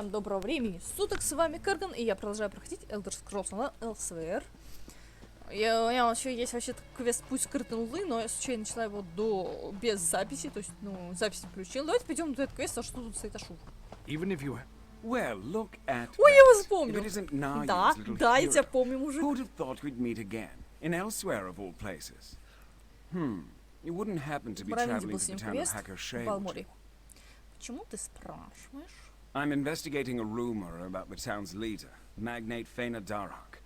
Всем доброго времени суток, с вами Kerrgan, и я продолжаю проходить Elder Scrolls Elsweyr. Я вообще есть вообще-то квест «Путь скрытной луны», но я случайно начала его без записи, то есть, запись включила. Давайте пойдем на этот квест, а что тут стоит Ашур. Ой, я его вспомнил. Да, я тебя помню, мужик. Правильно был с ним квест в Балморе. Почему ты спрашиваешь? I'm investigating a rumor about the town's leader, magnate Faina Darhak.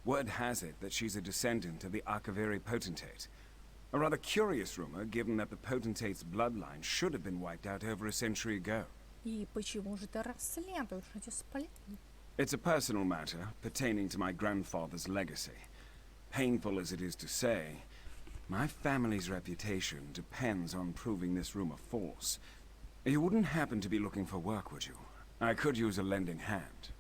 Word has it that she's a descendant of the Akaviri potentate. A rather curious rumor, given that the potentate's bloodline should have been wiped out over a century ago. И почему же ты расследуешь эти сплетни? It's a personal matter pertaining to my grandfather's legacy. Painful as it is to say, my family's reputation depends on proving this rumor false. You wouldn't happen to be looking for work, would you? I could use a lending hand.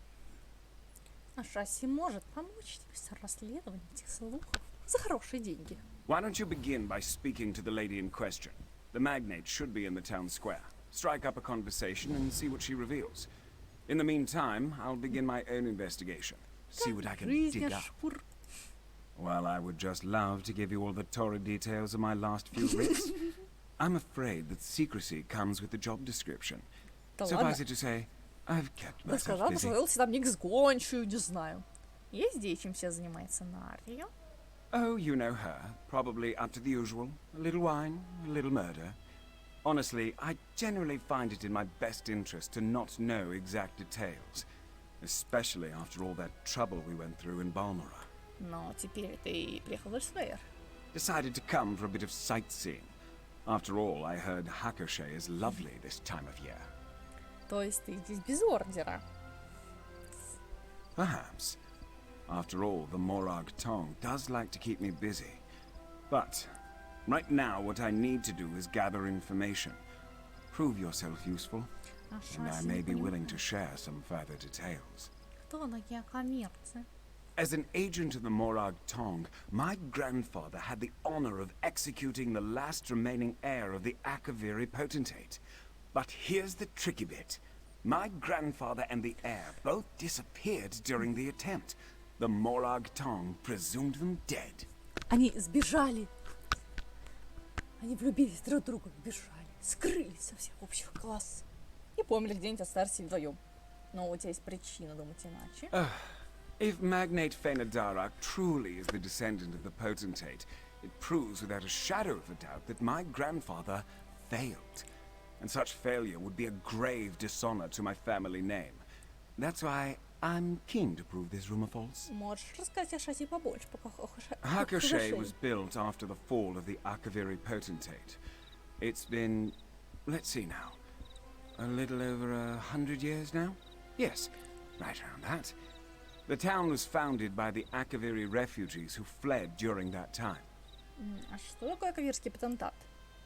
А Шасси может помочь тебе с расследованием этих слухов за хорошие деньги. Why don't you begin by speaking to the lady in question? The magnate should be in the town square. Strike up a conversation and see what she reveals. In the meantime, I'll begin my own investigation. See what I can dig up. Well, I would just love to give you all the torrid details of my last few writs. I'm afraid that secrecy comes with the job description. Suffice it to say, I've kept myself busy. Позволился там Ник с гончую, не знаю. Есть здесь, чем все занимается Нария? Oh, you know her. Probably up to the usual. A little wine, a little murder. Honestly, I generally find it in my best interest to not know exact details. Especially after all that trouble we went through in Balmora. Но теперь ты приехал в Elsweyr. Decided to come for a bit of sightseeing. After all, I heard Hakershay is lovely this time of year. То есть ты здесь без ордера? Perhaps. After all, the Morag Tong does like to keep me busy. But right now, what I need to do is gather information. Prove yourself useful, and I may be willing to share some further details. Кто такие акавирцы? As an agent of the Morag Tong, my grandfather had the honor of executing the last remaining heir of the Akaviri potentate. But here's the tricky bit. My grandfather and the heir both disappeared during the attempt. The Morag Tong presumed them dead. Они сбежали. Они влюбились друг в друга, бежали, скрылись со всех общих классов. И помнили где-нибудь остались вдвоем. Но у тебя есть причина думать иначе. If Magnate Faina Darhak truly is the descendant of the potentate, it proves without a shadow of a doubt that my grandfather failed. And such failure would be a grave dishonor to my family name. That's why I'm keen to prove this rumor false. Можешь рассказать о Шасси побольше, пока Hakershay was built after the fall of the Akaviri potentate. It's been, let's see now, a little over 100 years now? Yes, right around that. The town was founded by the Akaviri refugees who fled during that time. А что такое акавирский потомтат?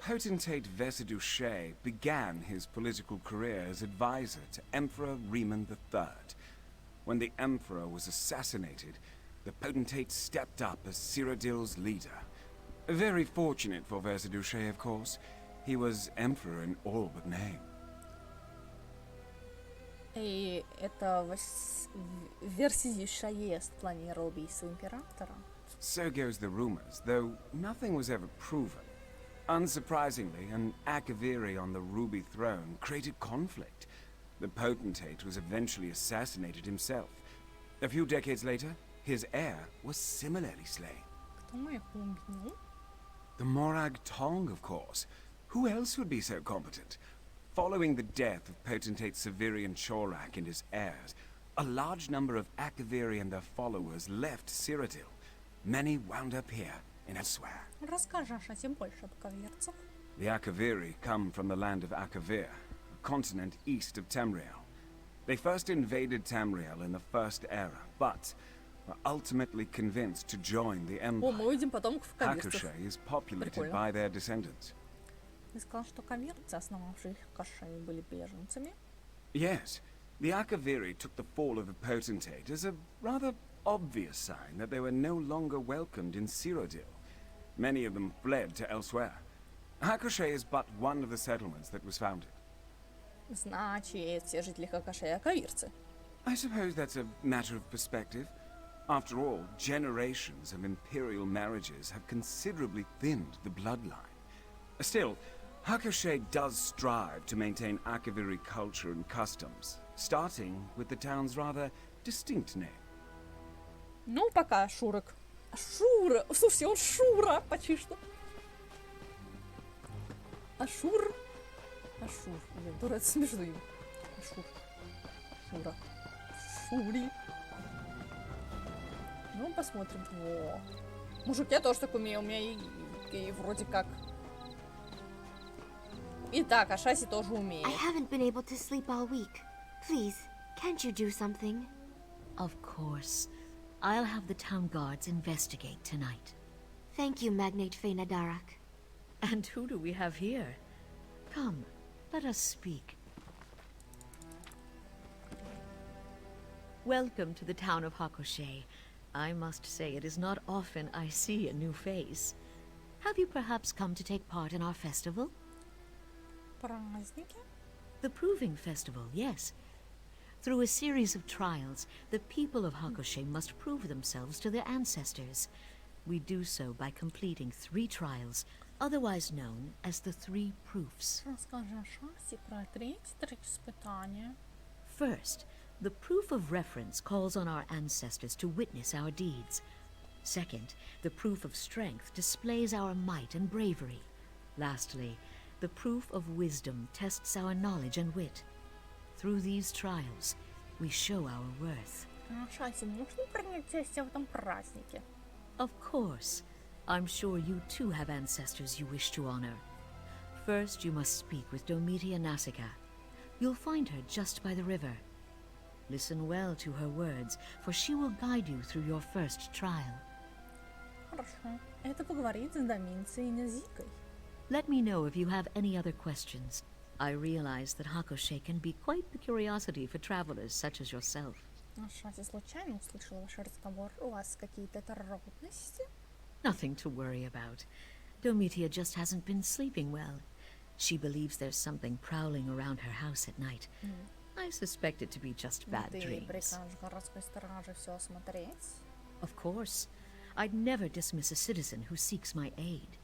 Potentate Vesidushay began his political career as advisor to Emperor Riemann III. When the emperor was assassinated, the potentate stepped up as Cyrodiil's leader. Very fortunate for Vesidushay, of course. He was emperor in all but name. И это Vesidushay планировал убийство императора. So goes the rumors, though nothing was ever proven. Unsurprisingly, an Akaviri on the Ruby Throne created conflict. The potentate was eventually assassinated himself. A few decades later, his heir was similarly slain. Кто их убил? The Morag Tong, of course. Who else would be so competent? Following the death of potentate Severian Chorak and his heirs, a large number of Akaviri and their followers left Cyrodiil. Many wound up here in Elsweyr. Расскажи о Шасси больше об акавирцах. The Akaviri come from the land of Akavir, a continent east of Tamriel. They first invaded Tamriel in the First Era, but were ultimately convinced to join the Empire. О, мы увидим потомков акавирцев. Hakershay is populated by their descendants. Ты сказал, что акавирцы, основавшие Hakershay, были беженцами? Yes, the Akaviri took the fall of the potentate as a rather obvious sign that they were no longer welcomed in Cyrodiil. Many of them fled to Elsweyr. Hakershay is but one of the settlements that was founded. Значит, все жители Хакошеи акавирцы. I suppose that's a matter of perspective. After all, generations of imperial marriages have considerably thinned the bloodline. Still, Hakushe does strive to maintain Akaviri culture and customs, starting with the town's rather distinct name. Ну, пока, Ашурок. Ашура! Слушайте, он Шура почти что. Ашур. Ашур. Блин, дура, это смешно имя. Ашур. Шура. Шури. Ну, посмотрим. О. Мужик, я тоже так умею. У меня и вроде как. Итак, Ашаси тоже умеет. I haven't been able to sleep all week. Please, can't you do something? Of course. I'll have the town guards investigate tonight. Thank you, Magnate Fena Darak. And who do we have here? Come, let us speak. Welcome to the town of Hakoshe. I must say it is not often I see a new face. Have you perhaps come to take part in our festival? Праздники? The Proving Festival, yes. Through a series of trials, the people of Hakoshe must prove themselves to their ancestors. We do so by completing 3 trials, otherwise known as the 3 proofs. Расскажи Ашаси про три испытания. First, the proof of reference calls on our ancestors to witness our deeds. Second, the proof of strength displays our might and bravery. Lastly, the proof of wisdom tests our knowledge and wit. Through these trials, we show our worth. Ашаси, можно принять участие в этом празднике? Of course. I'm sure you too have ancestors you wish to honor. First, you must speak with Domitia Nasica. You'll find her just by the river. Listen well to her words, for she will guide you through your first trial. Хорошо. Это поговорить с Доминцией и Назикой. Let me know if you have any other questions. I realize that Hakoshe can be quite the curiosity for travelers such as yourself. Ашаси случайно услышала ваш разговор. У вас какие-то трудности? Nothing to worry about. Domitia just hasn't been sleeping well. She believes there's something prowling around her house at night. I suspect it to be just bad Ты dreams. прикажешь городской страже все осмотреть? Of course. I'd never dismiss a citizen who seeks my aid.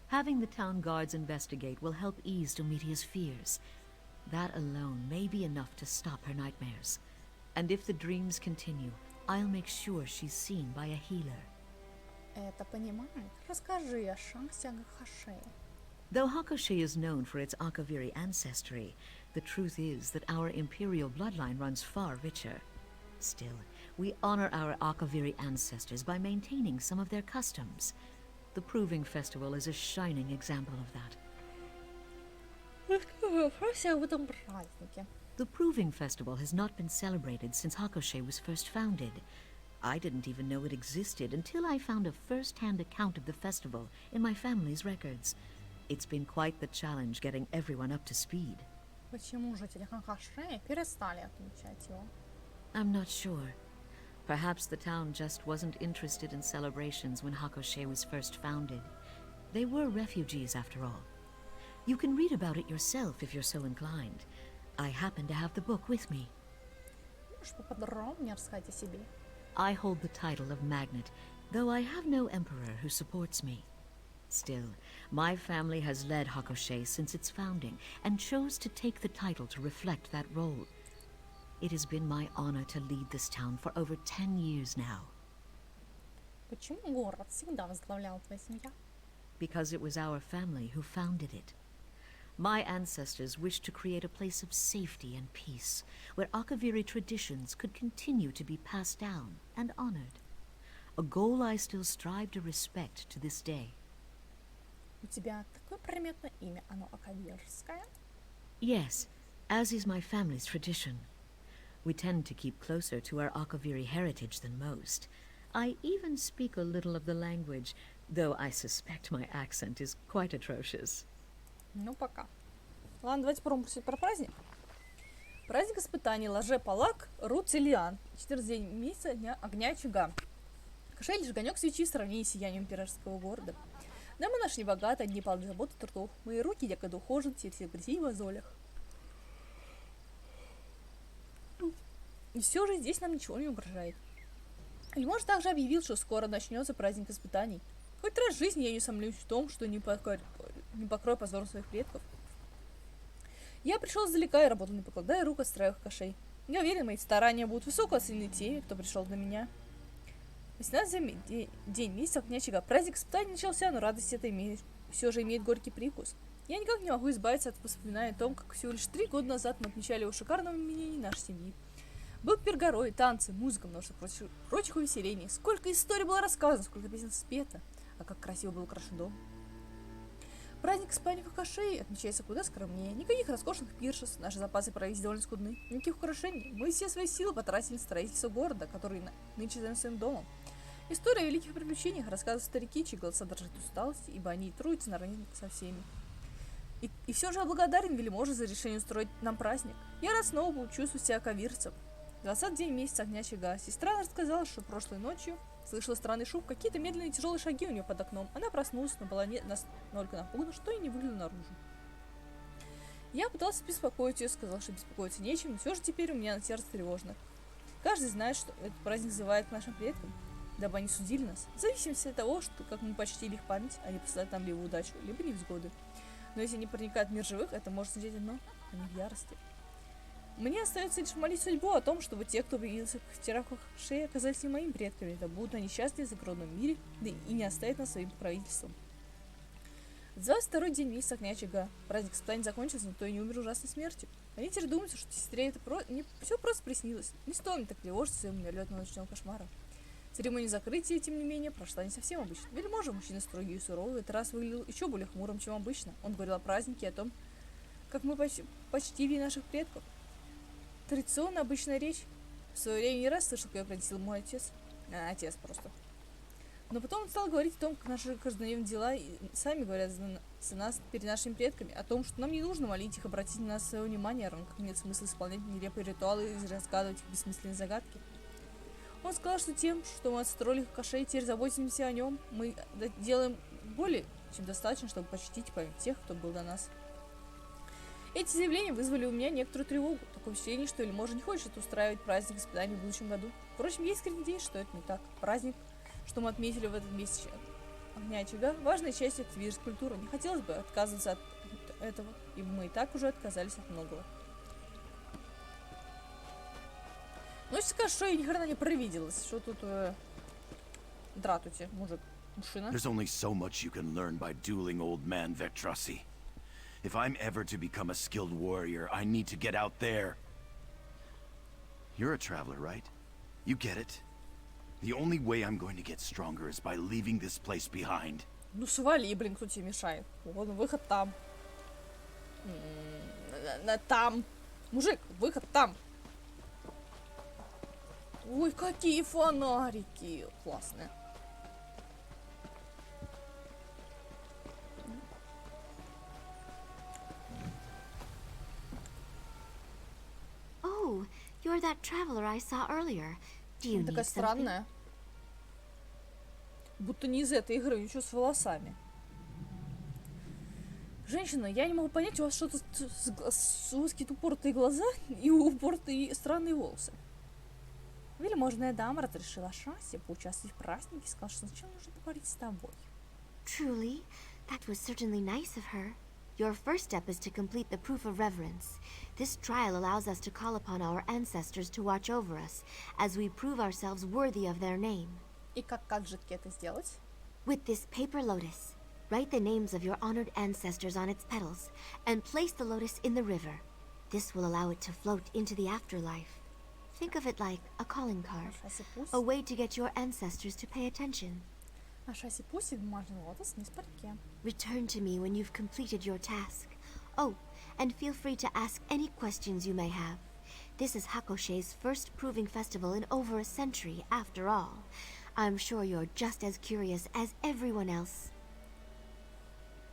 Having the town guards investigate will help ease Domitia's fears. That alone may be enough to stop her nightmares. And if the dreams continue, I'll make sure she's seen by a healer. Это понимает? Расскажи Ашаси о Хакошее. Though Hakoshe is known for its Akaviri ancestry, the truth is that our imperial bloodline runs far richer. Still, we honor our Akaviri ancestors by maintaining some of their customs. The Proving Festival is a shining example of that. Расскажи Ашаси об этом празднике. The Proving Festival has not been celebrated since Hakoshe was first founded. I didn't even know it existed until I found a first-hand account of the festival in my family's records. It's been quite the challenge getting everyone up to speed. Почему жители Хакошеи перестали отмечать его? I'm not sure. Perhaps the town just wasn't interested in celebrations when Hakoshe was first founded. They were refugees, after all. You can read about it yourself if you're so inclined. I happen to have the book with me. Можешь поподробнее рассказать о себе? I hold the title of Magnate, though I have no emperor who supports me. Still, my family has led Hakoshe since its founding, and chose to take the title to reflect that role. It has been my honor to lead this town for over 10 years now. Почему город всегда возглавляла твоя семья? Because it was our family who founded it. My ancestors wished to create a place of safety and peace, where Akaviri traditions could continue to be passed down and honored. A goal I still strive to respect to this day. У тебя такое приметное имя, оно акавирское? Yes, as is my family's tradition. We tend to keep closer to our Akaviri heritage than most. I even speak a little of the language, though I suspect my accent is quite atrocious. Ну, пока. Ладно, давайте попробуем про праздник. Праздник испытаний Лаже-Палак Руцилиан. 14 день месяца дня огня очага. Кошель лишь огонек свечи в сравнении с сиянием пиратского города. Да мы нашли богато, одни палки заботы трудов. Мои руки якобы ухожены, все в грязи и мозолях. И все же здесь нам ничего не угрожает. Вельможа также объявил, что скоро начнется праздник испытаний. Хоть раз в жизни я не сомневаюсь в том, что не покрою позором своих предков. Я пришел издалека и работал, не покладая рук, отстраивая кошей. Я уверен, мои старания будут высоко оценены теми, кто пришел до меня. 18-й день месяца огня очага. Праздник испытаний начался, но радость эта все же имеет горький привкус. Я никак не могу избавиться от воспоминаний о том, как всего лишь 3 года назад мы отмечали его шикарного именини нашей семьи. Был пир-горой, танцы, музыка, множество прочих увеселений. Сколько историй было рассказано, сколько песен спето, а как красиво был украшен дом. Праздник испытаний кошей отмечается куда скромнее. Никаких роскошных пиршеств, наши запасы провизии довольно скудны. Никаких украшений. Мы все свои силы потратили на строительство города, который нынче зовем своим домом. История о великих приключениях рассказывают старики, чьи голоса дрожат усталости, ибо они трудятся наравне со всеми. И все же я благодарен вельможе за решение устроить нам праздник. Я рад снова почувствовать себя акавирцем. 20-й день месяца огня очага. Сестра рассказала, что прошлой ночью слышала странный шум, какие-то медленные тяжелые шаги у нее под окном. Она проснулась, но была настолько напугана, что и не выглянула наружу. Я пытался беспокоить ее, сказал, что беспокоиться нечем, но все же теперь у меня на сердце тревожно. Каждый знает, что этот праздник называет к нашим предкам, дабы они судили нас, в зависимости от того, что, как мы почтили их память, они посылают нам либо удачу, либо невзгоды. Но если они проникают в мир живых, это может означать одно – они в ярости. Мне остается лишь молить судьбу о том, чтобы те, кто появился в тераках шеи, оказались не моими предками, да будут они счастливы в загородном мире, да и не оставят нас своим правительством. 22-й день месяца огня очага. Праздник испытаний закончился, но кто и не умер ужасной смертью. Родители думают, что сестре это все просто приснилось. Не стоит мне так тревожиться своему мимолетного ночного кошмара. Церемония закрытия, тем не менее, прошла не совсем обычно. Вельможа, мужчина строгий и суровый, в этот раз выглядел еще более хмурым, чем обычно. Он говорил о празднике и о том, как мы почтили наших предков. Традиционно обычная речь. В свое время не раз слышал, как ее приносил мой отец. Отец просто. Но потом он стал говорить о том, как наши каждодневные дела и сами говорят за нас перед нашими предками, о том, что нам не нужно молить их, обратить на нас свое внимание, равно как нет смысла исполнять нелепые ритуалы и разгадывать их бессмысленные загадки. Он сказал, что тем, что мы отстроили кошей, теперь заботимся о нем, мы делаем более чем достаточно, чтобы почтить память тех, кто был до нас. Эти заявления вызвали у меня некоторую тревогу. Такое впечатление, что вельможа не хочет устраивать праздник испытаний в будущем году. Впрочем, есть надеюсь, что это не так. Праздник, что мы отметили в этот месяц огня очага, важная часть акавирской культуры. Не хотелось бы отказываться от этого, ибо мы и так уже отказались от многого. Ну, если скажешь, что я ни хрена не провиделась, что тут дратуте, мужик, мужчина. There's only so much you can learn by dueling old man Vetrasi. If I'm ever to become a skilled warrior, I need to get out there. You're a traveler, right? You get it? The only way I'm going to get stronger is by leaving this place behind. Ну свали, блин, кто тебе мешает? Вон выход там. Там. Мужик, выход там. Ой, какие фонарики. Классные. Oh, you're that traveler I saw earlier. Do you need Такая something? странная. Будто не из этой игры, ничего с волосами. Женщина, я не могу понять, у вас что-то с узкие упоротые глаза и упоротые странные волосы. Вельможная дама разрешила Шасе поучаствовать в празднике и сказала, что сначала нужно поговорить с тобой. Truly, that was certainly nice of her. Your first step is to complete the proof of reverence. This trial allows us to call upon our ancestors to watch over us, as we prove ourselves worthy of their name. И как же это сделать? With this paper lotus, write the names of your honored ancestors on its petals, and place the lotus in the river. This will allow it to float into the afterlife. Think of it like a calling card, a way to get your ancestors to pay attention. А Шасе пусть бумажный лотос вниз по реке. Return to me when you've completed your task. Oh, and feel free to ask any questions you may have. This is Hakoshe's first proving festival in over a century, after all. I'm sure you're just as curious as everyone else.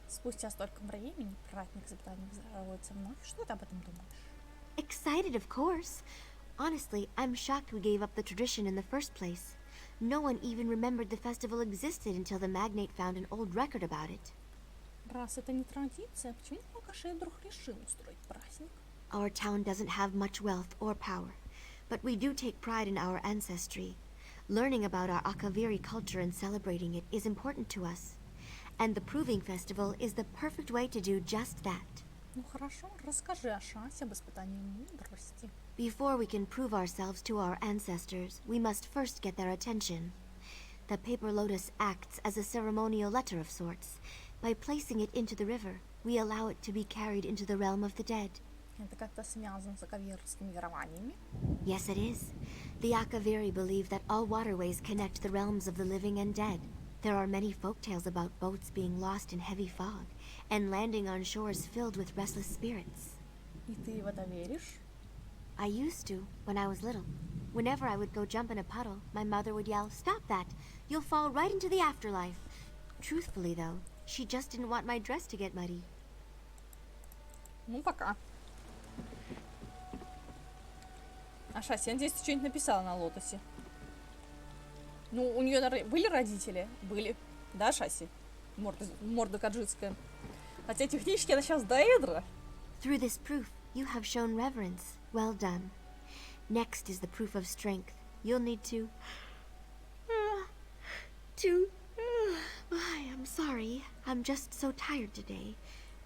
Спустя столько времени праздник испытаний проводится вновь. Что ты об этом думаешь? Excited, of course. Honestly, I'm shocked we gave up the tradition in the first place. No one even remembered the festival existed until the magnate found an old record about it. Раз это не традиция, почему Акашей вдруг решил устроить праздник? Our town doesn't have much wealth or power, But we do take pride in our ancestry. Learning about our Akaviri culture and celebrating it is important to us. And the Proving Festival is the perfect way to do just that. Ну хорошо, расскажи о шансе об испытании мудрости. Before we can prove ourselves to our ancestors, we must first get their attention. The paper lotus acts as a ceremonial letter of sorts. By placing it into the river, we allow it to be carried into the realm of the dead. Это как-то связано с акавирскими верованиями. Yes, it is. The Akaviri believe that all waterways connect the realms of the living and dead. There are many folktales about boats being lost in heavy fog and landing on shores filled with restless spirits. И ты в это веришь? I used to, when I was little. Whenever I would go jump in a puddle, my mother would yell, "Stop that! You'll fall right into the afterlife." Truthfully, though, she just didn't want my dress to get muddy. Ну, пока. А Шаси, я надеюсь, ты что-нибудь написала на лотосе? Ну, у нее были родители? Были. Да, Шаси? Морда каджитская. Хотя технически она сейчас доэдра. Through this proof, you have shown reverence. Well done. Next is the proof of strength. You'll need to... I'm sorry. I'm just so tired today.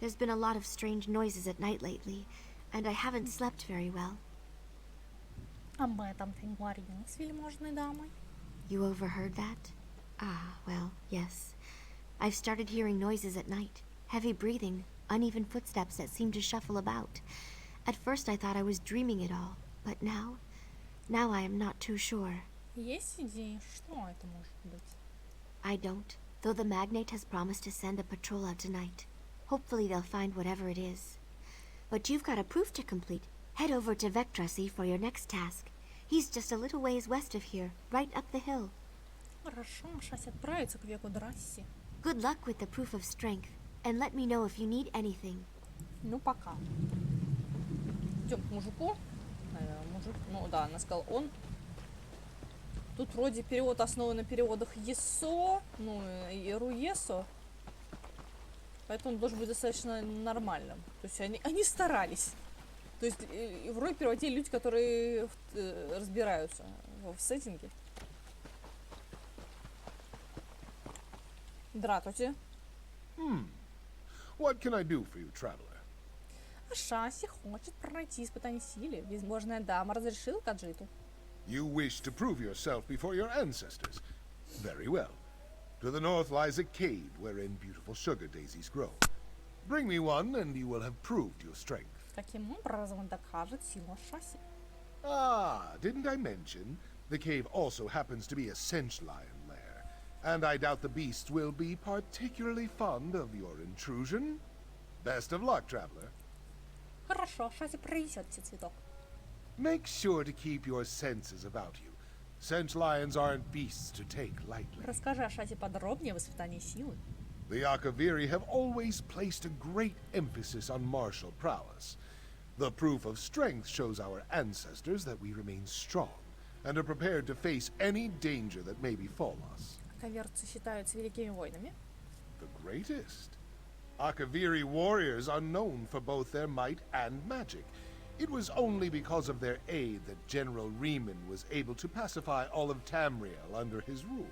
There's been a lot of strange noises at night lately, and I haven't slept very well. Об этом ты говорила с вельможной дамой. You overheard that? Ah, well, yes. I've started hearing noises at night. Heavy breathing, uneven footsteps that seem to shuffle about. At first I thought I was dreaming it all, but now I am not too sure. Есть идеи, что это может быть? I don't, though the magnate has promised to send a patrol out tonight. Hopefully they'll find whatever it is. But you've got a proof to complete. Head over to Vectrasi for your next task. He's just a little ways west of here, right up the hill. Хорошо, Шаси отправится к веку Драсси. Good luck with the proof of strength, and let me know if you need anything. Ну, пока. Идем к мужику. Мужик, ну да, она сказала он. Тут вроде перевод основан на переводах ESO, ну и ESO. Поэтому он должен быть достаточно нормальным. То есть они старались. То есть вроде переводили люди, которые разбираются в сеттинге. Здравствуйте. What can I do for you, traveler? А Шаси хочет пройти испытание силы. Безбожная дама разрешила Каджиту. You wish to prove yourself before your ancestors. Very well. To the north lies a cave wherein beautiful sugar daisies grow. Bring me one, and you will have proved your strength. Каким образом он докажет силу Шаси? Ah, didn't I mention? The cave also happens to be a cinch lion lair, and I doubt the beast will be particularly fond of your intrusion. Best of luck, traveler. Хорошо, Шаси принесет тебе цветок. Make sure to keep your senses about you. Cinch lions aren't beasts to take lightly. Расскажи о Шаси подробнее в испытании силы. The Akaviri have always placed a great emphasis on martial prowess. The proof of strength shows our ancestors that we remain strong and are prepared to face any danger that may befall us. Акаверцы считаются великими воинами. The greatest. Akaviri warriors are known for both their might and magic. It was only because of their aid that General Riemann was able to pacify all of Tamriel under his rule.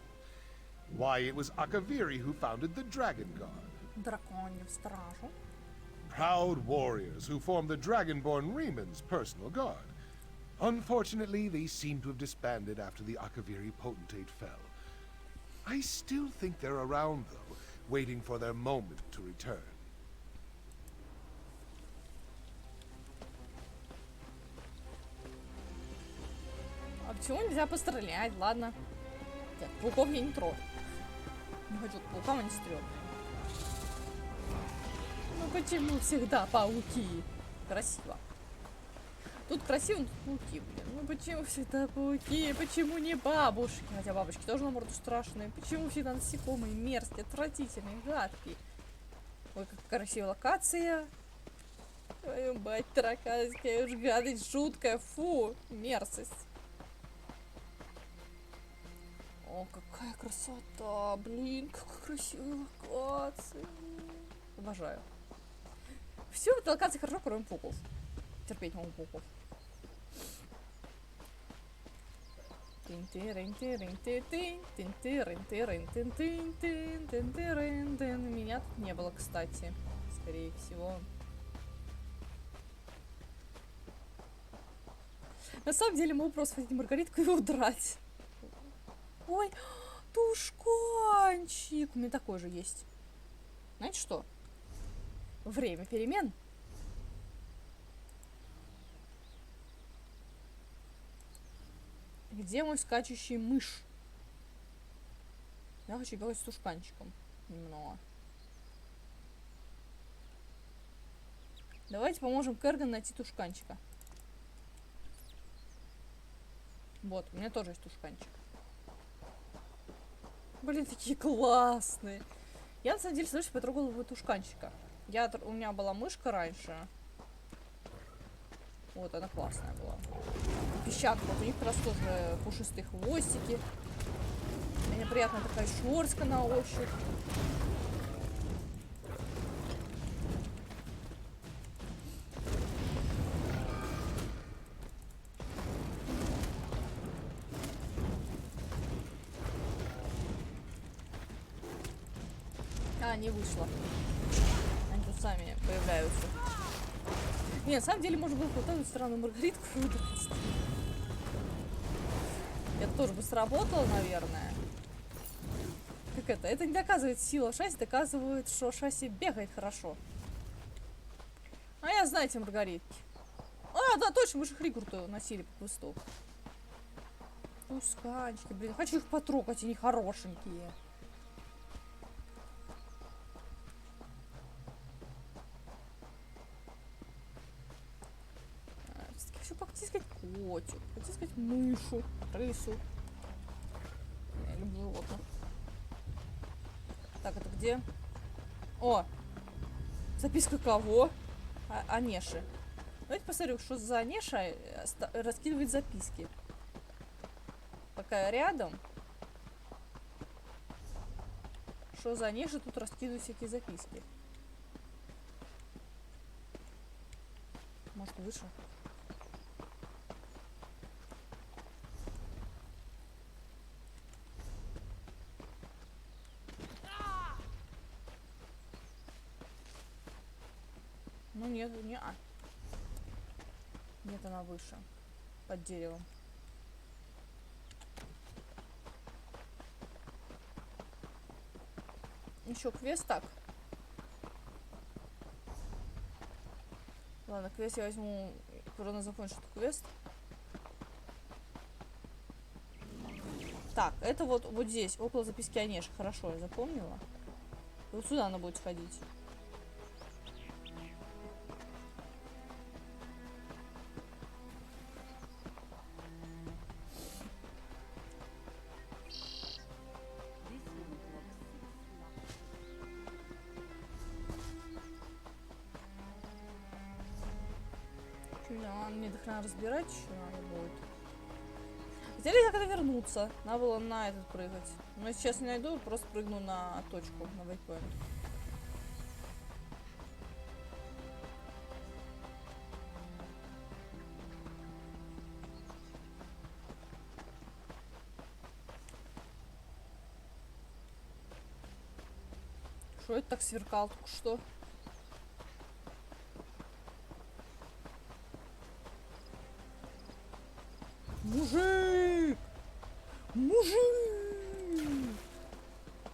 Why, it was Akaviri who founded the Dragon Guard. Драконью стражу. Proud warriors who formed the Dragonborn Riemann's personal guard. Unfortunately, they seem to have disbanded after the Akaviri potentate fell. I still think they're around, though, waiting for their moment to return. А почему нельзя пострелять? Ладно. Нет, пауков я не трогаю. Не хочу паукам, они стрёмные. Ну почему всегда пауки? Красиво. Тут красиво, но тут пауки, блин. Ну почему всегда пауки? Почему не бабушки? Хотя бабушки тоже на морду страшные. Почему всегда насекомые мерзкие, отвратительные, гадкие? Ой, как красивая локация. Твою мать, тараканская уж гадость жуткая. Фу, мерзость. О, какая красота, блин, какая красивая локация. Обожаю. Все в этой локации хорошо, кроме пауков. Терпеть не могу пауков. Меня тут не было, кстати. Скорее всего. На самом деле мы просто хотим Маргаритку и удрать. Ой, тушканчик. У меня такой же есть. Знаете что? Время перемен. Где мой скачущий мышь? Я хочу бегать с тушканчиком. Немного. Давайте поможем Kerrgan найти тушканчика. Вот, у меня тоже есть тушканчик. Блин, такие классные. Я на самом деле, слышишь, потрогала бы тушканчика. У меня была мышка раньше. Вот, она классная была. Песчанка, вот у них как раз тоже пушистые хвостики. У меня приятная такая шерстка на ощупь. Не вышло. Они тут сами появляются. Не, на самом деле можно было вот странную Маргаритку выдать. Это тоже бы сработало, наверное. Как это? Это не доказывает сила шасси, доказывает, что шасси бегает хорошо. А я, знаете, Маргаритки. А, да, точно, мы же Хригурту носили по квесту. Тусканчики, блин, хочу их потрогать, они хорошенькие. Потискать котик, потискать мышу, крысу. Я люблю животных. Так, это где? О! Записка кого? Анеши. Давайте посмотрим, что за Анеша раскидывает записки. Пока я рядом. Что за Анеша тут раскидывает всякие записки? Может, выше? Ну нет, не а. Нет, она выше. Под деревом. Еще квест так. Ладно, квест я возьму. Нужно закончить квест. Так, это вот здесь, около записки Анеши. Хорошо, я запомнила. И вот сюда она будет сходить. Мне их надо разбирать еще надо будет. Хотели я когда вернуться. Надо было на этот прыгать. Но сейчас не найду, просто прыгну на точку, на вейпоинт. Что это так сверкал только что? Мужик! Мужик!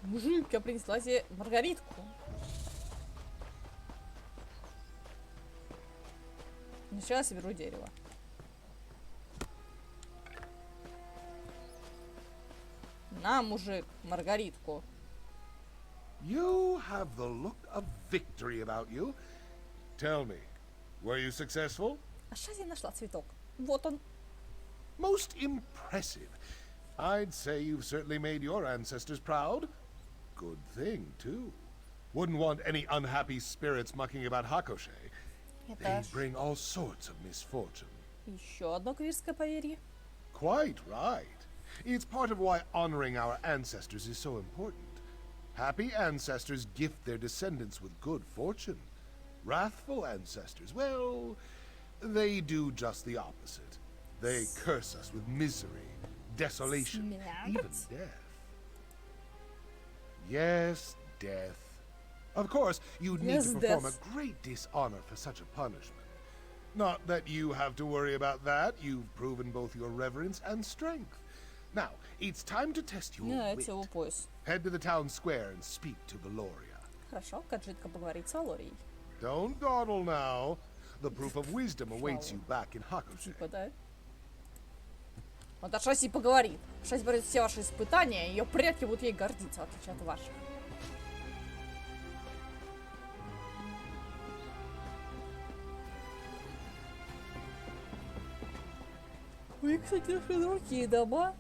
Мужик, я принесла себе Маргаритку. Сейчас соберу дерево. На, мужик, Маргаритку. You have the look of victory about you. Tell me, were you successful? А сейчас я нашла цветок. Вот он. Most impressive. I'd say you've certainly made your ancestors proud. Good thing, too. Wouldn't want any unhappy spirits mucking about Hakoshe. They bring all sorts of misfortune. Еще одно акавирское поверье. Quite right. It's part of why honoring our ancestors is so important. Happy ancestors gift their descendants with good fortune. Wrathful ancestors, well, they do just the opposite. They curse us with misery, desolation, even Смерть? death. Yes, death. Of course, you'd need Yes, to perform death. a great dishonor for such a punishment. Not that you have to worry about that. You've proven both your reverence and strength. Now, it's time to test your Мне wit. нравится его пояс. Head to the town square and speak to Valoria. Хорошо, Каджитка поговорит с Алорией. Don't dawdle now. The proof of wisdom awaits you back in Hakushe. Типа, да? Вот, а Шаси поговорит. Шаси пройдет все ваши испытания, ее предки будут ей гордиться, в отличие от ваших. Ой, кстати, наши другие дома.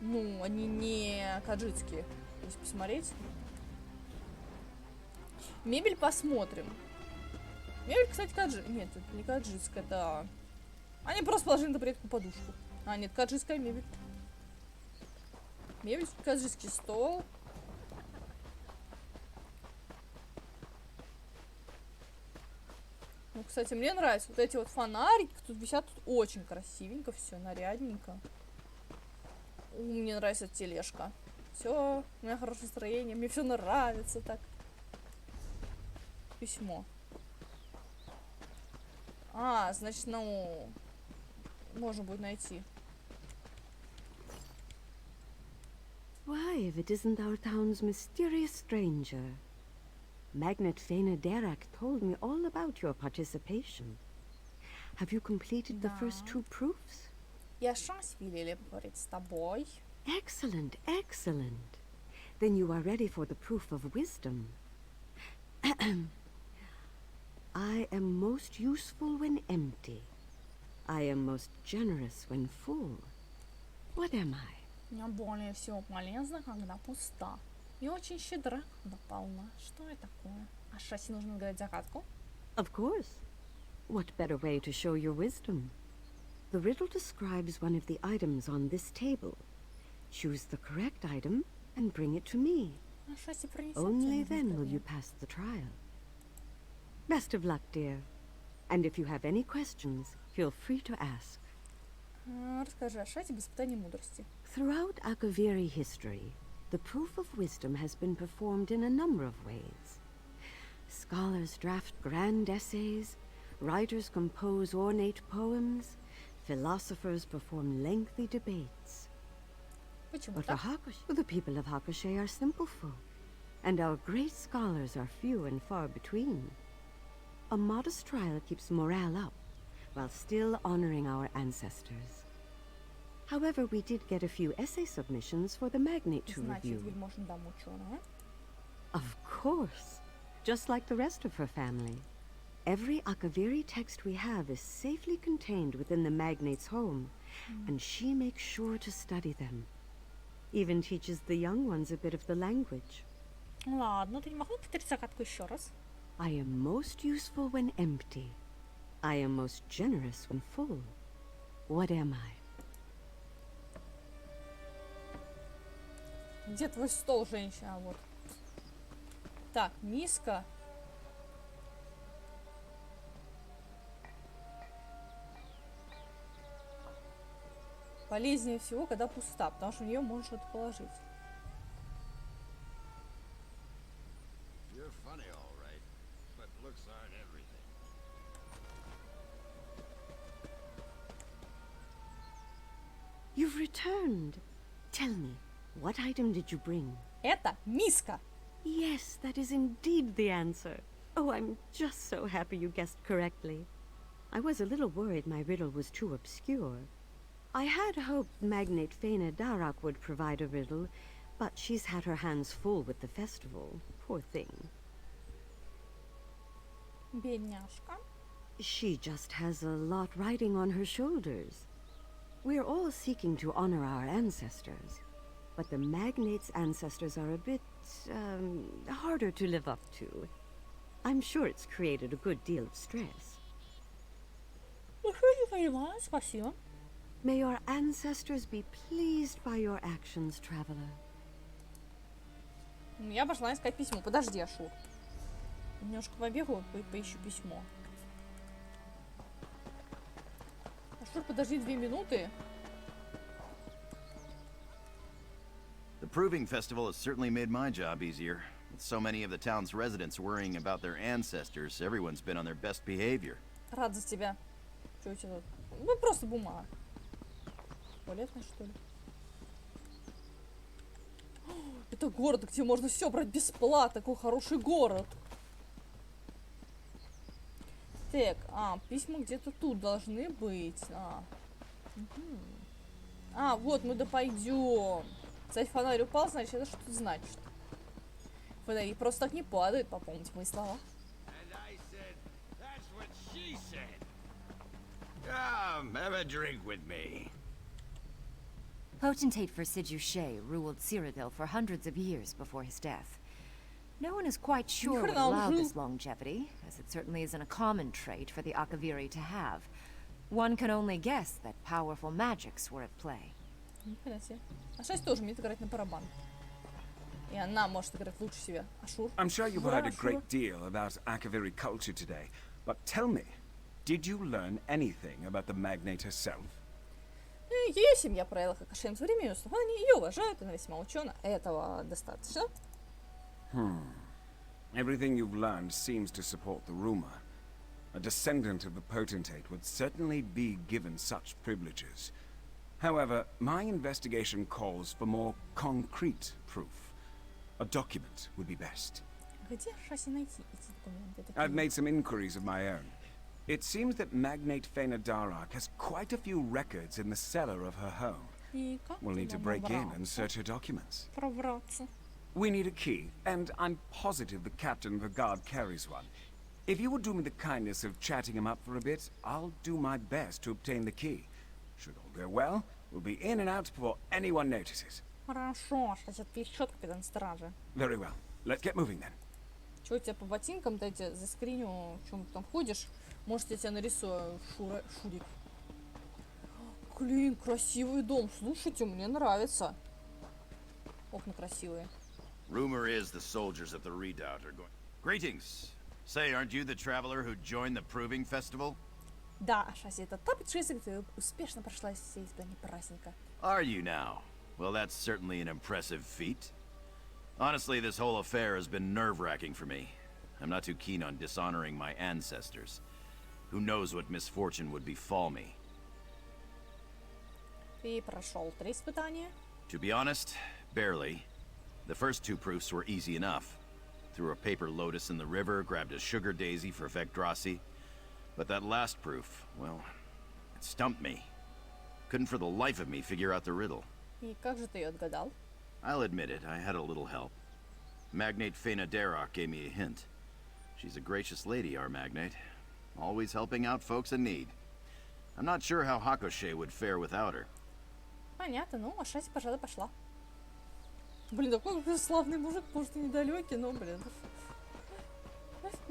Ну, они не каджитские. Если посмотреть. Мебель посмотрим. Мебель, кстати, Нет, это не каджитская, это... Они просто положили на предку подушку. А, нет, каджитская мебель. Мебель, каджитский стол. Ну, кстати, мне нравится. Вот эти вот фонарики тут висят, тут очень красивенько, все нарядненько. Мне нравится тележка. Все, у меня хорошее настроение, мне все нравится так. Письмо. А, значит, ну, можно будет найти. Why, if it isn't our town's mysterious stranger? Magnate Fena Derak told me all about your participation. Have you completed the first two proofs? Я шанс велели поговорить с тобой. Excellent, excellent. Then you are ready for the proof of wisdom. I am most useful when empty. I am most generous when full. What am I? Мне более всего полезно, когда пуста. И очень щедра, когда полна. Что это такое? А Шаси нужно гадать загадку? Of course. What better way to show your wisdom? The riddle describes one of the items on this table. Choose the correct item and bring it to me. А Шаси принесет Only тебе then will задание. you pass the trial. Best of luck, dear. And if you have any questions, feel free to ask. Расскажи о Шаси без испытаний мудрости. Throughout Akaviri history, the proof of wisdom has been performed in a number of ways. Scholars draft grand essays, writers compose ornate poems, philosophers perform lengthy debates. Почему But for так? the people of Hakushe are simple folk, and our great scholars are few and far between. A modest trial keeps morale up, while still honoring our ancestors. However, we did get a few essay submissions for the magnate to Значит, review. вельможный дам ученая. Of course, just like the rest of her family. Every Akaviri text we have is safely contained within the magnate's home, and she makes sure to study them. Even teaches the young ones a bit of the language. Ладно, ты не могла повторить загадку еще раз? I am most useful when empty. I am most generous when full. What am I? Где твой стол, женщина? Вот. Так, миска. Полезнее всего, когда пуста, потому что в нее можно что-то положить. You're funny, all right, but looks aren't everything. You've returned. Tell me, what item did you bring? Это миска. Yes, that is indeed the answer. Oh, I'm just so happy you guessed correctly. I was a little worried my riddle was too obscure. I had hoped Magnate Fena Darak would provide a riddle, but she's had her hands full with the festival. Poor thing. Бедняжка. She just has a lot riding on her shoulders. We're all seeking to honor our ancestors, but the Magnate's ancestors are a bit, harder to live up to. I'm sure it's created a good deal of stress. Ну, что я понимаю, спасибо. May your ancestors be pleased by your actions, traveler. Я пошла искать письмо. Подожди, Ашур. Немножко побегу, поищу письмо. Ашур, подожди 2 минуты. Proving Festival has certainly made my job easier. With so many of the town's residents worrying about their ancestors, everyone's been on their best behavior. Рад за тебя. Что у тебя тут? Ну, просто бумага. Туалетная, что ли? О, это город, где можно все брать бесплатно. Такой хороший город. Так, письма где-то тут должны быть. Вот мы пойдем. Кстати, фонарь упал, значит, это что-то значит. Фонари просто так не падают, попомните мои слова. Come, have a drink with me. Potentate for Sidushe ruled Cyrodiil for hundreds of years before his death. No one is quite sure what allowed this longevity, as it certainly isn't a common trait for the Akaviri to have. One can only guess that powerful magics were at play. Нифига себе. Ашась тоже умеет играть на барабан. И она может играть лучше себя. Ашур. I'm sure you've heard a great deal about Akaviri culture today, but tell me, did you learn anything about the magnate herself? Ее семья правила Хакашем со временем, они ее уважают, она весьма учена. Этого достаточно. Everything you've learned seems to support the rumor. A descendant of the potentate would certainly be given such privileges. However, my investigation calls for more concrete proof. A document would be best. Где Ашасе найти эти документы? I've made some inquiries of my own. It seems that Magnate Fena Darak has quite a few records in the cellar of her home. We'll need to break in and search her documents. Пробраться. We need a key, and I'm positive the captain of the guard carries one. If you would do me the kindness of chatting him up for a bit, I'll do my best to obtain the key. Should all go well, we'll be in and out before anyone notices. Хорошо, Ашась, отвечет капитан стражи. Very well. Let's get moving then. Че у тебя по ботинкам, дайте заскриню, в чем ты там ходишь. Может, я тебя нарисую, Шурик. Блин, красивый дом. Слушайте, мне нравится. Окна красивые. Rumor is the soldiers of the redoubt are going. Greetings. Say, aren't you the traveler who joined the Proving Festival? Да, Ашаси, это та путешествие, которая успешно прошла все испытания праздника. Are you now? Well, that's certainly an impressive feat. Honestly, this whole affair has been nerve-wracking for me. I'm not too keen on dishonoring my ancestors. Who knows what misfortune would befall me? Ты прошел 3 испытания? To be honest, barely. The first 2 proofs were easy enough. Threw a paper lotus in the river, grabbed a sugar daisy for Vecdrasi. But that last proof, well, it stumped me. Couldn't for the life of me figure out the riddle. И как же ты ее отгадал? I'll admit it, I had a little help. Magnate Fena Darak gave me a hint. She's a gracious lady, our magnate. Always helping out folks in need. I'm not sure how Hakoshe would fare without her. Понятно, ну, Ашаси, пожалуй, пошла. Блин, такой славный мужик, может, и недалекий, но, блин.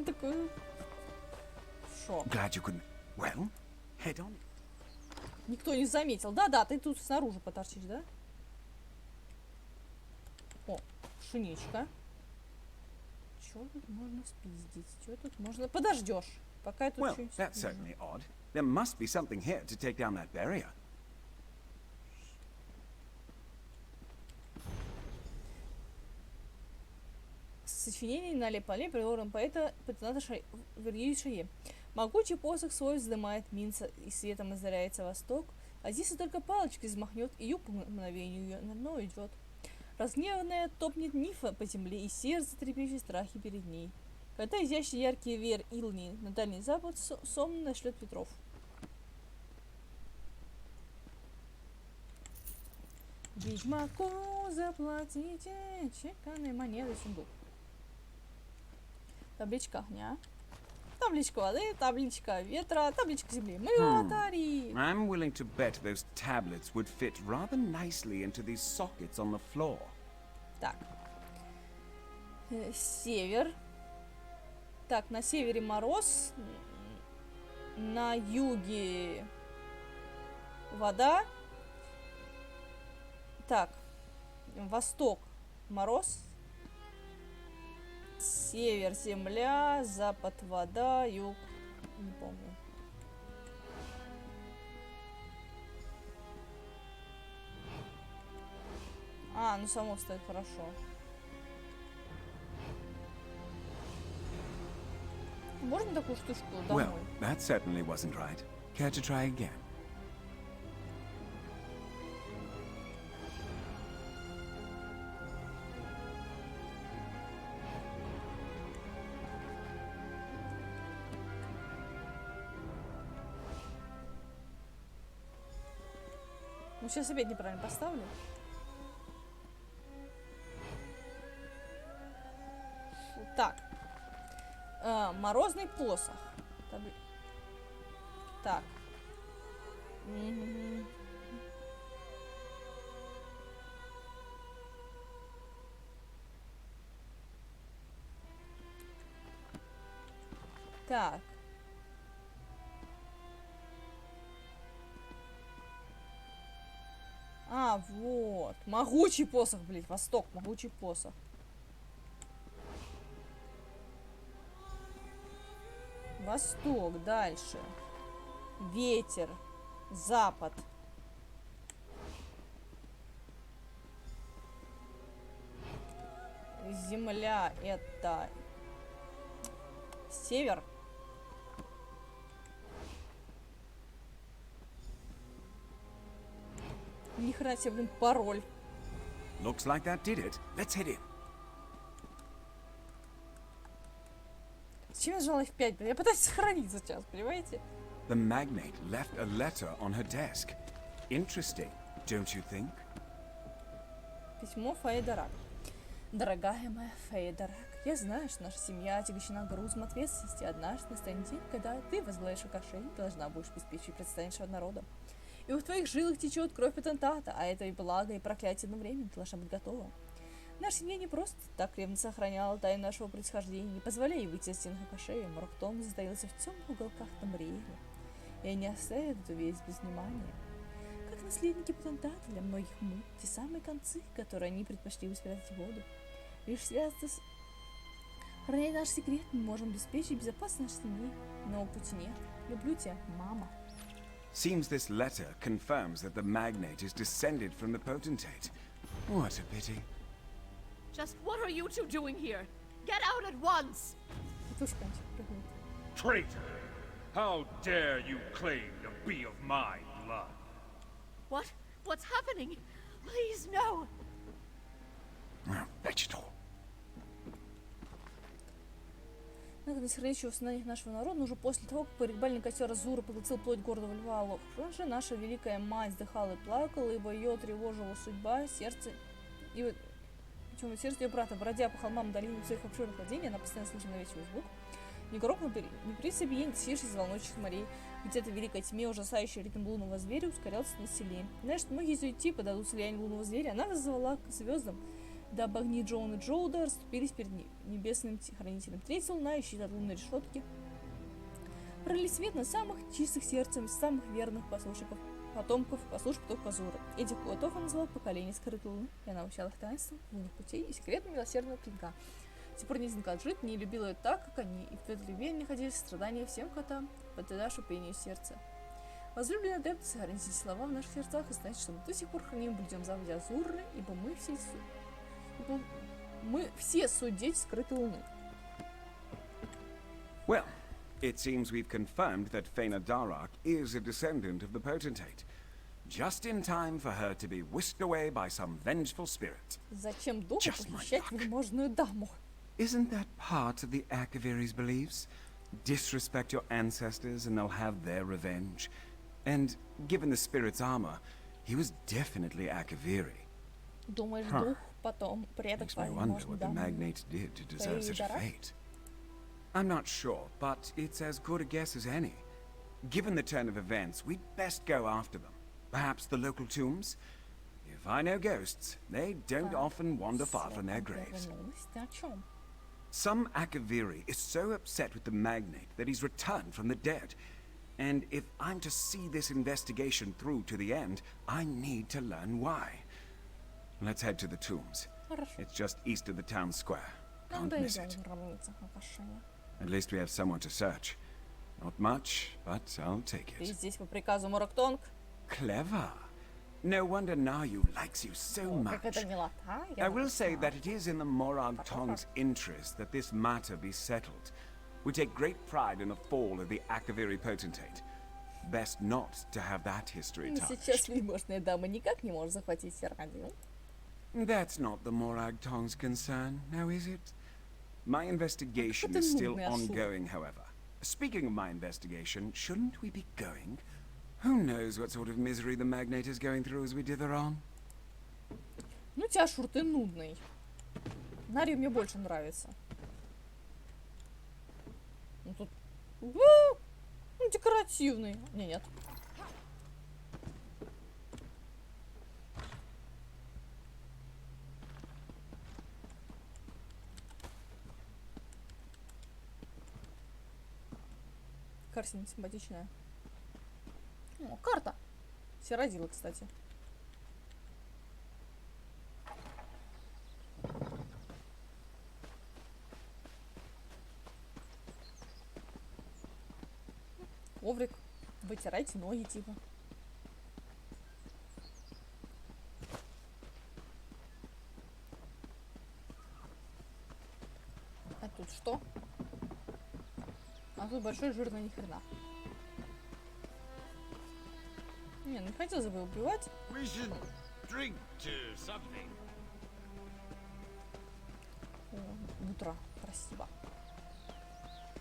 Такой... Шо? Glad you couldn't. Well, head on. Никто не заметил. Да-да, ты тут снаружи поторчишь, да? О, шиничка. Чё тут можно спиздить? Чё тут можно... Подождешь, пока я тут Well, что-нибудь that's спизжу. certainly odd. There must be something here to take down that barrier. Сочинение на Леполе приором поэта Патената Шае. Могучий посох свой вздымает Минца, и светом озаряется восток, а здесь и только палочкой взмахнет, и юг по мгновению ее нырно идет. Разгневанная топнет Нифа по земле, и сердце трепещет страхи перед ней. Когда изящный яркий веер Илни на дальний запад сонно нашлет ветров. Ведьмаку заплатите чеканной монетой сундук. Табличка огня, табличка воды, табличка ветра, табличка земли. Мылотари! I'm willing to bet those tablets would fit rather nicely into these sockets on the floor. Так. Север. Так, на севере мороз. На юге вода. Так. Восток мороз. Север земля, запад вода, юг не помню. А, ну само стоит хорошо. Можно такую штучку домой? Well, that certainly wasn't right. Care to try again? Ну, сейчас опять неправильно поставлю. Так. Морозный посох. Так. Так. А, вот. Могучий посох, блядь. Восток, могучий посох. Восток, дальше. Ветер. Запад. Земля это север. Ни хрена себе, блин, пароль. Looks like that did it. Let's head in. Зачем я нажала F5? Я пытаюсь сохранить сейчас, понимаете? The magnate left a letter on her desk. Interesting, don't you think? Письмо Фейдерак. Дорогая моя Фейдерак, я знаю, что наша семья отягощена грузом ответственности. Однажды настанет день, когда ты возглавишь Акашей, должна будешь обеспечить представительство народа. И в твоих жилах течет кровь потентата, а это и благо, и проклятие одновременно. Ты должна быть готова. Наша семья не просто так ревно сохраняла тайну нашего происхождения, не позволяя ей выйти из стен Акашея. Морктом затаился в темных уголках Тамбриэля. И не оставит эту весть без внимания. Как наследники потентата для многих мы, те самые концы, которые они предпочли бы спрятать в воду. Лишь связаться с... Храня наш секрет, мы можем обеспечить безопасность нашей семьи. Но пути нет. Люблю тебя, мама. Seems this letter confirms that the magnate is descended from the potentate. What a pity. Just what are you two doing here? Get out at once! Петушканчик прыгает. Traitor! How dare you claim to be of my blood? What? What's happening? Please, no! Oh, vegetal. Надо сохранить восстановление нашего народа, но уже после того, как погребальный костер Азура поглотил плоть гордого льва Алох. Же наша великая мать вздыхала и плакала, ибо ее тревожила судьба, сердце... И вот... Причем сердце ее брата, бродя по холмам долины своих обширных владений, она постоянно слышала навязчивый звук. Не грохнул не при собиении, тесившись из волнующих морей. Где-то в великой тьме ужасающий ритм лунного зверя ускорялся на селе. Знаешь, что многие зуйти подадут слияние лунного зверя, она вызывала к звездам. Дабы огни Джоун и Джоуда расступились перед небесным хранителем. Третья луна и щит от лунной решетки пролили свет на самых чистых сердцем, самых верных потомков Азура. Этих котов он назвал поколение скрытой луны, и она учала их таинствам лунных путей и секретного милосердного клинка. С тех пор не знакал жить, не любила ее так, как они, и в этой любви находились страдания всем котам, подтверждая шипению сердца. Возлюбленный адепт, сохраните слова в наших сердцах и знайте, что мы до сих пор храним и блюдем заповеди Азуры, ибо мы все суть дети скрытой луны. Well, it seems we've confirmed that Faina Darak is a descendant of the potentate. Just in time for her to be whisked away by some vengeful spirit. Зачем духу похищать вельможную даму? Isn't that part of the Akaviri's beliefs? Disrespect your ancestors and they'll have their revenge. And given the spirit's armor, he was definitely Akaviri. Думаешь, дух потом предок Makes me wonder вельможной what the дамы? magnate did to deserve such a fate. I'm not sure, but it's as good a guess as any. Given the turn of events, we'd best go after them. Perhaps the local tombs? If I know ghosts, they don't often wander far from their graves. Ты о чем? Some Akaviri is so upset with the magnate that he's returned from the dead. And if I'm to see this investigation through to the end, I need to learn why. Let's head to the tombs. Хорошо. It's just east of the town square. Нам Can't miss дойдем it. к гробницам Акашея. At least we have someone to search. Not much, but I'll take Ты it. здесь по приказу Морактонг? Clever. No wonder Nayu likes you so О, как much. это милота. I will say that it is in the Morag Tong's interest that this matter be settled. We take great pride in the fall of the Akaviri potentate. Best not to have that history Сейчас touched. вельможная дама никак не может захватить Серрадио. That's not the Morag Tong's concern, now is it? My investigation is still ongoing, however. Speaking of my investigation, shouldn't we be going? Who knows what sort of misery the magnate is going through as we dither on? Ну, Ашур, ты нудный. Нари мне больше нравится. Ну, тут... Ну, декоративный. Не, нет. Картина симпатичная. О, карта. Серодила, кстати. Коврик. Вытирайте ноги, типа. А тут что? А тут большой жирный ни хрена. Не, не хотелось бы убивать. О, утро. Красиво.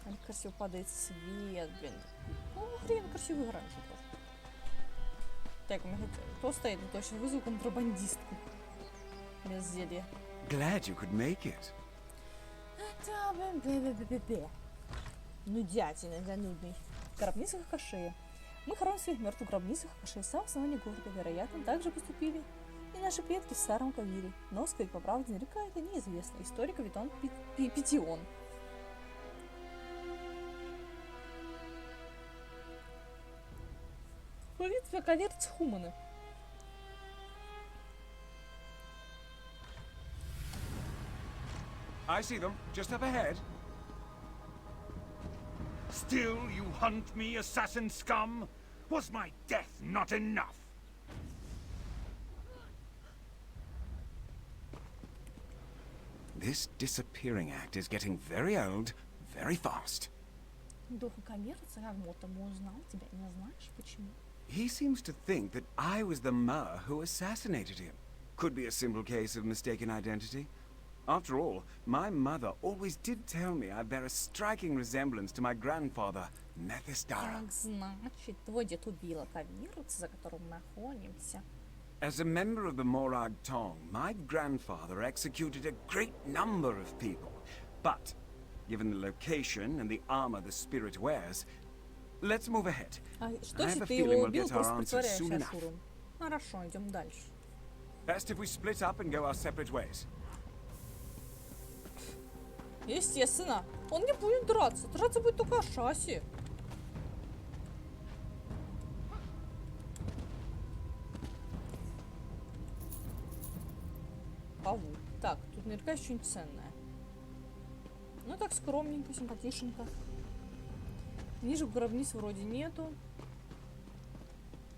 Как красиво падает свет, блин. Ну, хрен красивый раньше тоже. Так, у меня кто стоит? Ну, точно вызову контрабандистку. Без зелья. Glad you could make it. Нудятина, занудный. Гробница Хакашея. Мы хороним своих мертвых гробницах Хакашея в самом основании города. Вероятно, так же поступили и наши предки в старом Кавире. Но, сказать по правде, река это неизвестно. Историк Витон Петион. В принципе, каверцы хуманы. I see them, just up ahead. Still you hunt me, assassin scum? Was my death not enough? This disappearing act is getting very old, very fast. Духа коммерции, как будто бы узнал тебя, не знаешь почему? He seems to think that I was the Mer who assassinated him. Could be a simple case of mistaken identity. After all, my mother always did tell me I bear a striking resemblance to my grandfather, Methistara. Так, значит, твой дед убила коммерца, за которым мы охотимся. As a member of the Morag Tong, my grandfather executed a great number of people. But, given the location and the armor the spirit wears, let's move ahead. А что I если have a ты feeling его we'll убил, get our просто answers soon притворяешься enough. Ашуром? Хорошо, идем дальше. Best if we split up and go our separate ways. Естественно, он не будет драться. Драться будет только Ашаси. Павук. Так, тут наверняка есть что-нибудь ценное. Ну так скромненько, симпатичненько. Ниже гробниц вроде нету.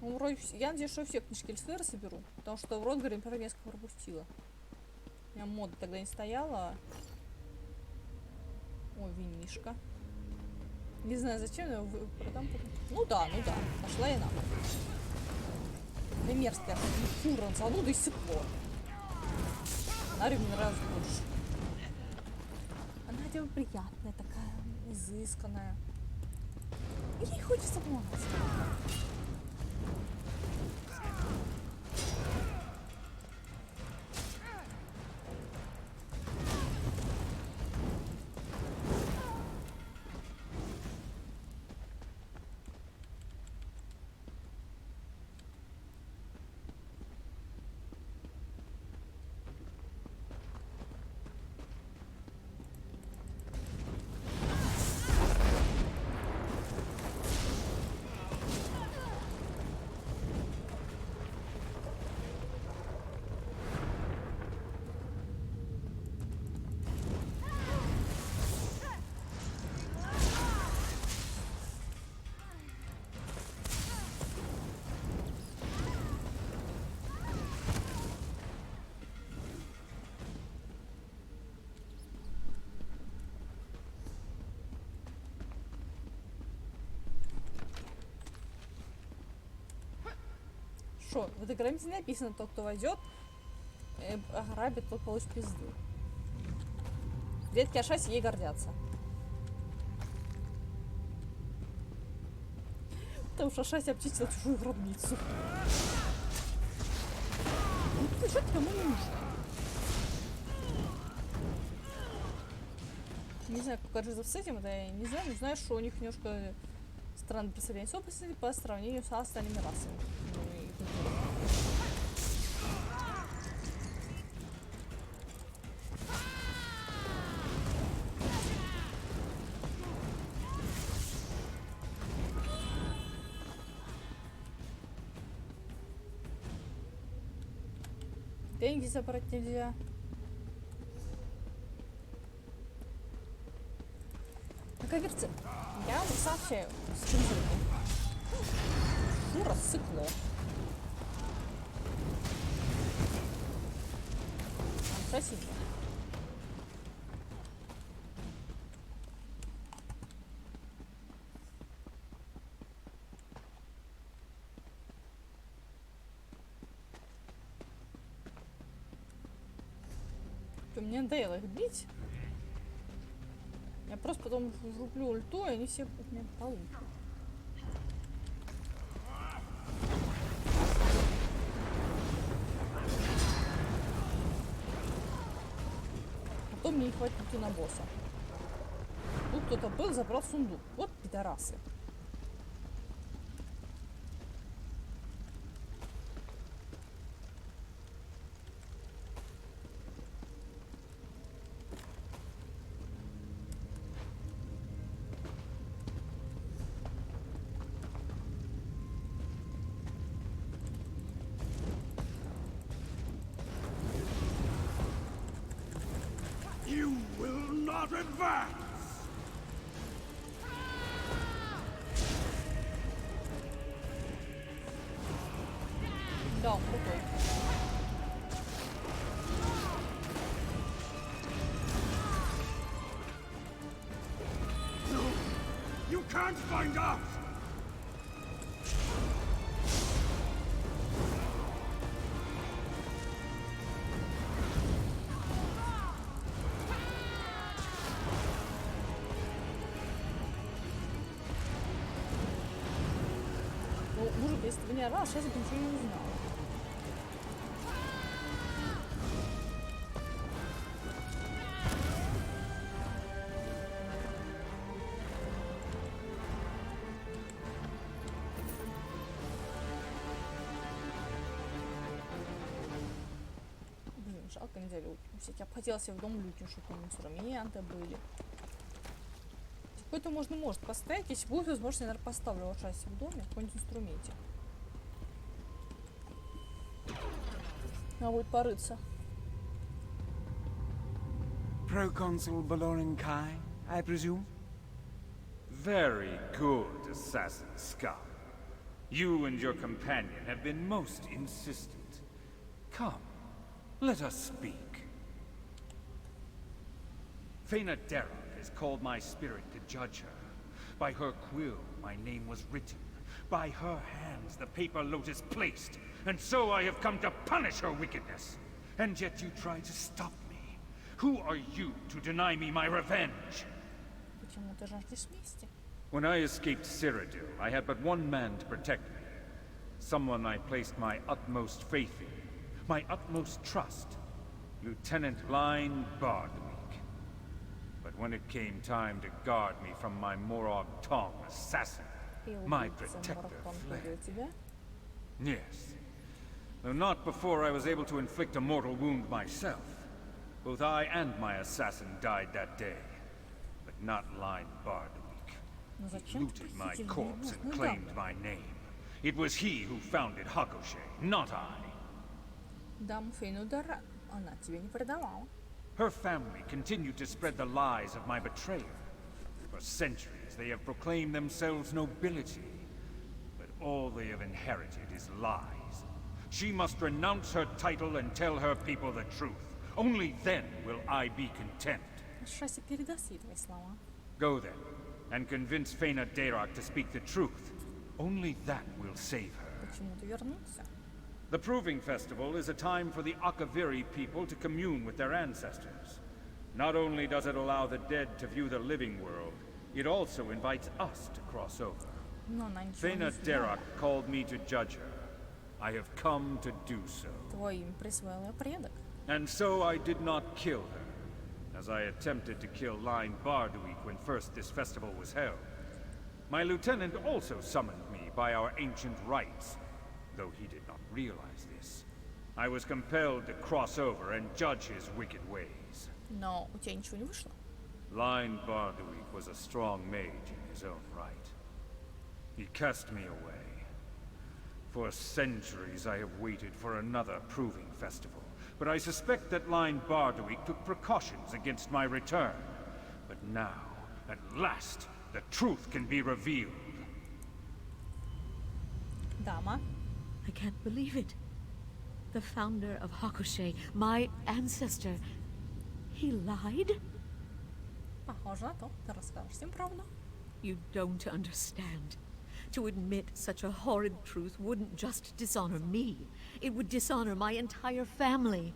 Ну, вроде я надеюсь, что все книжки Эльсвейра соберу. Потому что в Ротгаре, например, несколько пропустила. У меня мода тогда не стояла. О, винишка. Не знаю зачем, но его продам потом. Ну да. Пошла я нахуй. Да мерзкая. Фура, зануда и сыпло. Нари мне нравится больше. Она хотя бы приятная такая, изысканная. И ей хочется помогать. Хорошо, в этой грамоте написано, тот, кто войдет, ограбит, тот получит пизду. Предки Ашаси ей гордятся. Потому что Ашаси обчистила чужую гробницу. Ну ты что кому не нужно? Не знаю, как кажется с этим, это я не знаю, но знаю, что у них немножко странное представление собственности по сравнению с остальными расами. Деньги забрать нельзя. Акавирцы, я вам сообщаю, с чем зайду. Шура сыкло. Спасибо. Мне надоело их бить. Я просто потом врублю ульту, и они все у меня получат. Потом мне не хватит ульты на босса. Тут кто-то был, забрал сундук. Вот пидорасы. You will not advance! Да, он крутой. No, you can't find us! Ну, мужик, если ты бы не орал, сейчас я бы ничего не узнала. Блин, жалко, нельзя лютить. Я бы хотела себе в дом лютить, чтобы там инструменты были. Какой-то может поставить, если будет возможность, я, наверное, поставлю вот шасси в доме, какой-нибудь инструменте. Надо будет порыться. Proconsul Balorin Kai, I presume? Very good, Assassin Scum. You and your companion have been most insistent. Come, let us speak. Fena Derek has called my spirit to judge her. By her quill, my name was written. By her hands, the paper lotus placed. And so I have come to punish her wickedness. And yet you try to stop me. Who are you to deny me my revenge? Почему ты жаждешь мести? When I escaped Cyrodiil, I had but one man to protect me. Someone I placed my utmost faith in. My utmost trust. Lieutenant Line Bardweek. But when it came time to guard me from my Morag Tong assassin, my protector fled. Yes. Though not before I was able to inflict a mortal wound myself. Both I and my assassin died that day. But not Line Bardweek. He looted my corpse and claimed my name. It was he who founded Hakoshe, not I. Даму Фейну Дара, она тебе не продавала. Her family continued to spread the lies of my betrayer. For centuries, they have proclaimed themselves nobility. But all they have inherited is lies. She must renounce her title and tell her people the truth. Only then will I be content. Шасси передаст ей твои слова. Go then, and convince Fena Darak to speak the truth. Only that will save her. Почему ты вернулся? The Proving Festival is a time for the Akaviri people to commune with their ancestors. Not only does it allow the dead to view the living world, it also invites us to cross over. Но она ничего не Fena сделала. Derak called me to judge her. I have come to do so. Твое имя присвоил ее предок. And so I did not kill her, as I attempted to kill Line Barduik when first this festival was held. My lieutenant also summoned me by our ancient rites, though he did not realize this. I was compelled to cross over and judge his wicked ways. Но у тебя ничего не вышло. Line Barduik was a strong mage in his own right. He cast me away. For centuries I have waited for another Proving Festival, but I suspect that Line Barduik took precautions against my return. But now, at last, the truth can be revealed. Дама. I can't believe it. The founder of Hakushe, my ancestor, he lied? Похоже на то. Ты расскажешь им правду. You don't understand. To admit such a horrid truth wouldn't just dishonor me. It would dishonor my entire family.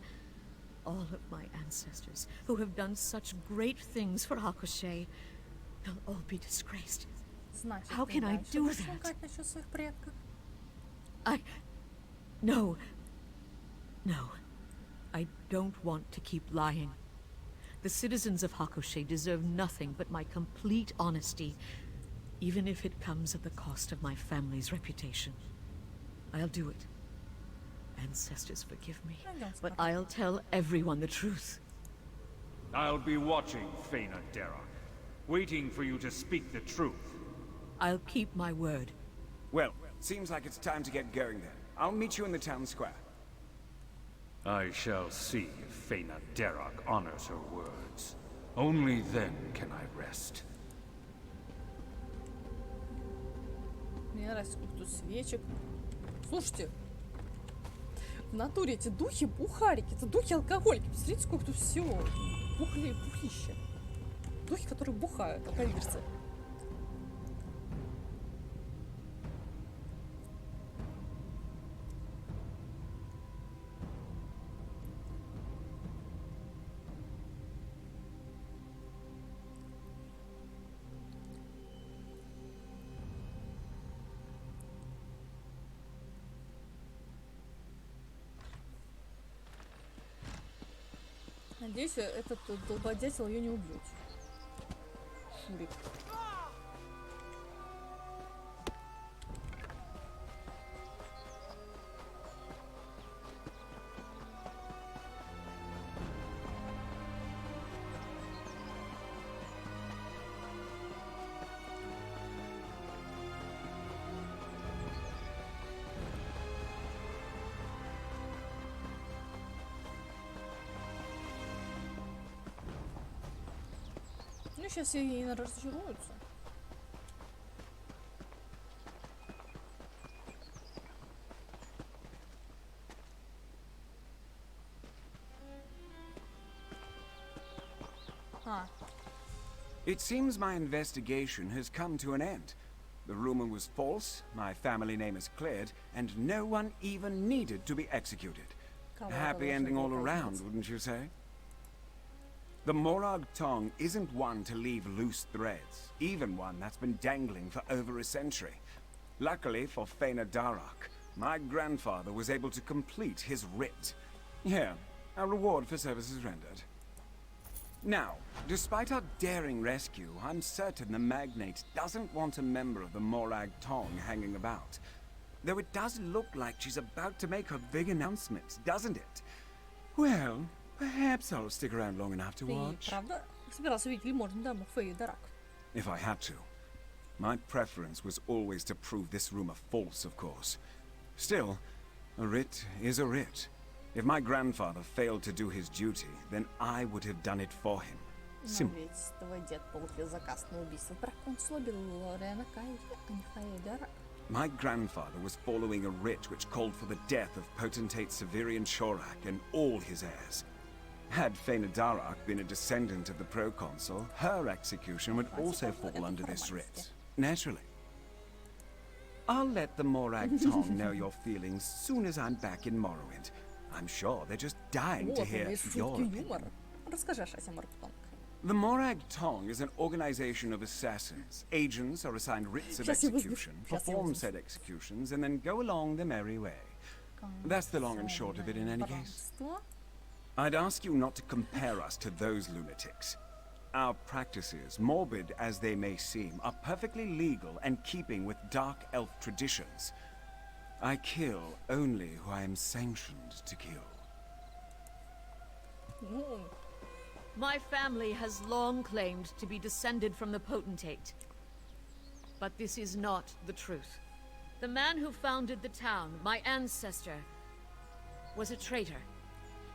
All of my ancestors, who have done such great things for Hakushe, they'll all be disgraced. Значит, How ты can I дальше do будешь that? лгать насчет своих предков? No. No. I don't want to keep lying. The citizens of Hakushe deserve nothing but my complete honesty, even if it comes at the cost of my family's reputation. I'll do it. Ancestors, forgive me, but I'll tell everyone the truth. I'll be watching, Fena Derak, waiting for you to speak the truth. I'll keep my word. Well, seems like it's time to get going then. I'll meet you in the town square. I shall see if Fena Derak honors her words. Only then can I rest. Мне нравится, сколько тут свечек. Слушайте, в натуре эти духи бухарики, это духи алкоголики. Посмотрите, сколько тут всего. Пухлища. Духи, которые бухают, акавирцы. Надеюсь, этот долбодятел ее не убьет. Шурик. Ну, сейчас ей разочаруются. It seems my investigation has come to an end. The rumor was false, my family name is cleared, and no one even needed to be executed. A happy ending all around, wouldn't you say? The Morag tongue isn't one to leave loose threads, even one that's been dangling for over a century. Luckily for Fena Derak, my grandfather was able to complete his writ. Here, a reward for services rendered. Now, despite our daring rescue, I'm certain the magnate doesn't want a member of the Morag tongue hanging about. Though it does look like she's about to make her big announcement, doesn't it? Well, perhaps I'll stick around long enough to Ты watch. правда собирался видеть лимонную даму Феи Дарак? If I had to. My preference was always to prove this rumor false, of course. Still, a writ is a writ. If my grandfather failed to do his duty, then I would have done it for him. Но ведь твой дед получил заказ на убийство проконсула Беллорена Кайри, а не Феи Дарак. My grandfather was following a writ which called for the death of potentate Severian Shorak and all his heirs. Had Fena Derak been a descendant of the proconsul, her execution would also fall under this writ. Naturally. I'll let the Morag Tong know your feelings soon as I'm back in Morrowind. I'm sure they're just dying to Вот, hear умеешь your шутки, opinion. юмор. Расскажи о шасси Моргтонг. The Morag Tong is an organization of assassins. Agents are assigned writs of Сейчас я возьму. execution, Сейчас я perform возьму. said executions, and then go along their merry way. That's the long and short of it in any case. Братство. I'd ask you not to compare us to those lunatics. Our practices, morbid as they may seem, are perfectly legal and keeping with dark elf traditions. I kill only who I am sanctioned to kill. Ну, My family has long claimed to be descended from the potentate. But this is not the truth. The man who founded the town, my ancestor, was a traitor.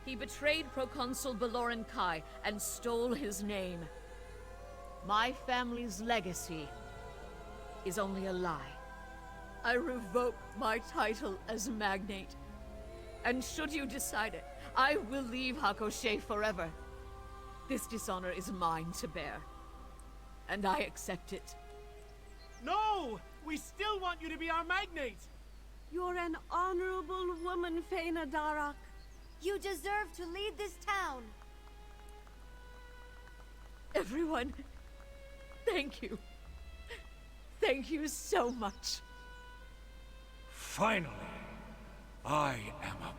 He betrayed Proconsul Baloran Kai and stole his name. My family's legacy is only a lie. I revoke my title as magnate. And should you decide it, I will leave Hakoshe forever. This dishonor is mine to bear. And I accept it. No! We still want you to be our magnate! You're an honorable woman, Faina Darak. You deserve to lead this town. Everyone, thank you. Thank you so much. Finally, I am a...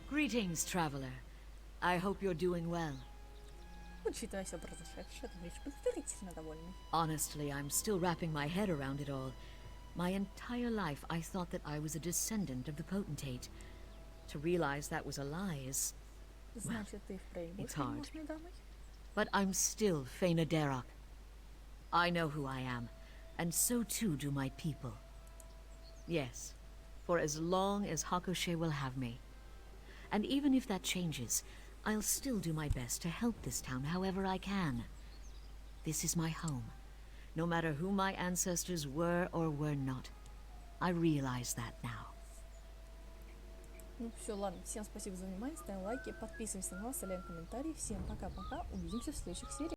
Greetings, traveler. I hope you're doing well. учитывая все произошедшее, ты выглядишь подозрительно довольный. Honestly, I'm still wrapping my head around it all. My entire life, I thought that I was a descendant of the potentate. To realize that was a lie is... Значит, ты впрямь it's будешь hard. ненужной дамой? But I'm still Faina Darak. I know who I am, and so too do my people. Yes, for as long as Hakoshe will have me. And even if that changes, I'll still do my best to help this town however I can. This is my home, no matter who my ancestors were or were not. I realize that now. Ну все, ладно. Всем спасибо за внимание. Ставим лайки, подписываемся на канал, оставляем комментарии. Всем пока-пока. Увидимся в следующих сериях.